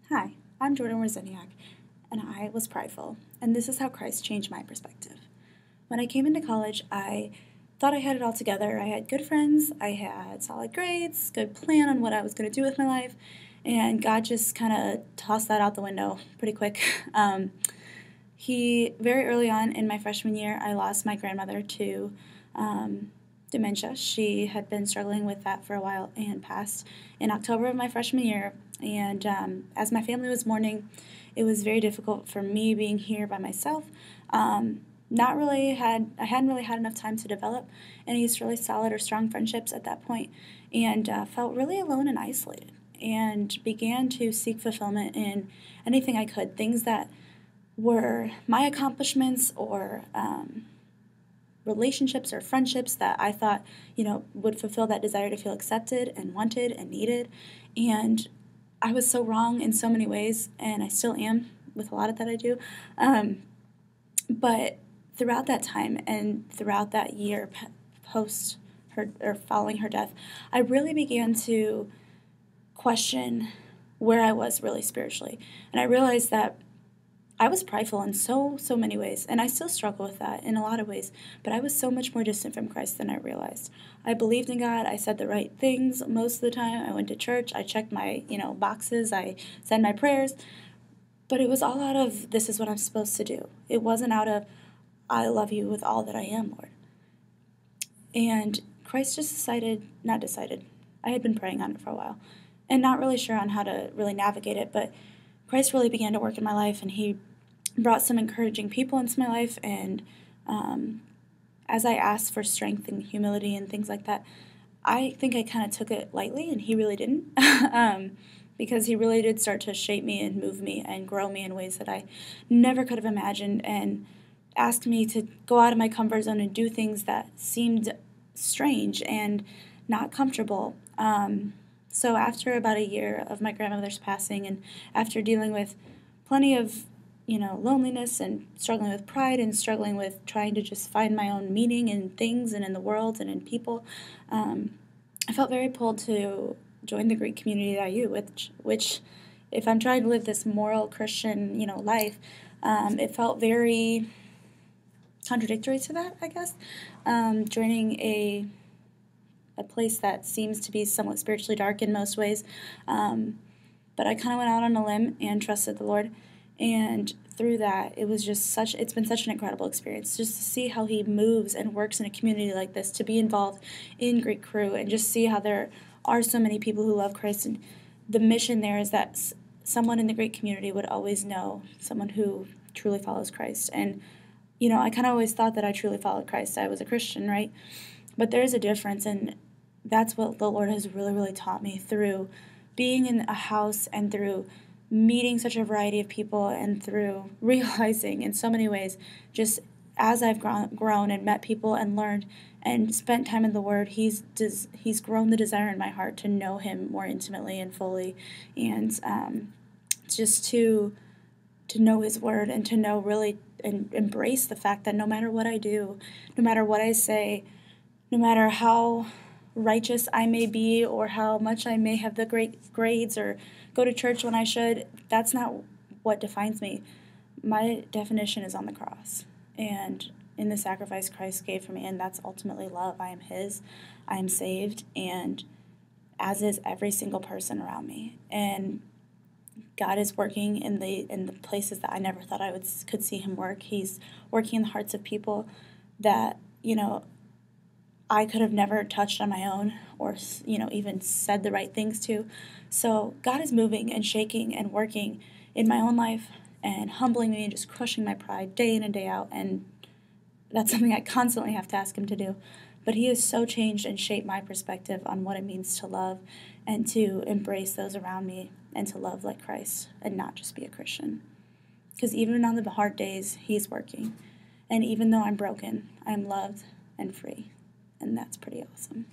Hi, I'm Jordan Wawrzyniak, and I was prideful, and this is how Christ changed my perspective. When I came into college, I thought I had it all together. I had good friends, I had solid grades, good plan on what I was going to do with my life, and God just kind of tossed that out the window pretty quick. Very early on in my freshman year, I lost my grandmother to dementia. She had been struggling with that for a while and passed in October of my freshman year. And as my family was mourning, it was very difficult for me being here by myself. I hadn't really had enough time to develop any really solid or strong friendships at that point, and felt really alone and isolated, and began to seek fulfillment in anything I could, things that were my accomplishments or relationships or friendships that I thought, would fulfill that desire to feel accepted and wanted and needed. And I was so wrong in so many ways, and I still am with a lot of that I do. But throughout that time and throughout that year post her or following her death, I really began to question where I was really spiritually. And I realized that I was prideful in so many ways, and I still struggle with that in a lot of ways, but I was so much more distant from Christ than I realized. I believed in God, I said the right things most of the time, I went to church, I checked my, boxes, I said my prayers, but it was all out of, this is what I'm supposed to do. It wasn't out of, I love you with all that I am, Lord. And Christ just not decided, I had been praying on it for a while, and not really sure on how to really navigate it, but Christ really began to work in my life, and he brought some encouraging people into my life, and as I asked for strength and humility and things like that, I think I kind of took it lightly, and he really didn't, because he really did start to shape me and move me and grow me in ways that I never could have imagined, and asked me to go out of my comfort zone and do things that seemed strange and not comfortable. So after about a year of my grandmother's passing, and after dealing with plenty of, loneliness and struggling with pride and struggling with trying to just find my own meaning in things and in the world and in people, I felt very pulled to join the Greek community at IU, which if I'm trying to live this moral Christian, life, it felt very contradictory to that, I guess. Joining a place that seems to be somewhat spiritually dark in most ways. But I kind of went out on a limb and trusted the Lord. And through that, it's been such an incredible experience just to see how he moves and works in a community like this, to be involved in Greek Crew and just see how there are so many people who love Christ. And the mission there is that someone in the Greek community would always know someone who truly follows Christ. And, I kind of always thought that I truly followed Christ. I was a Christian, right? But there is a difference, and that's what the Lord has really, really taught me through being in a house and through meeting such a variety of people and through realizing in so many ways, just as I've grown and met people and learned and spent time in the Word, he's grown the desire in my heart to know him more intimately and fully, and just to know his Word and to know really and embrace the fact that no matter what I do, no matter what I say, no matter how righteous I may be or how much I may have the great grades or go to church when I should, that's not what defines me. My definition is on the cross and in the sacrifice Christ gave for me, and that's ultimately love. I am his, I am saved, and as is every single person around me. And God is working in the places that I never thought could see him work. He's working in the hearts of people that, I could have never touched on my own or, even said the right things to. So God is moving and shaking and working in my own life and humbling me and just crushing my pride day in and day out. And that's something I constantly have to ask him to do. But he has so changed and shaped my perspective on what it means to love and to embrace those around me and to love like Christ and not just be a Christian. Because even on the hard days, he's working. And even though I'm broken, I'm loved and free. And that's pretty awesome.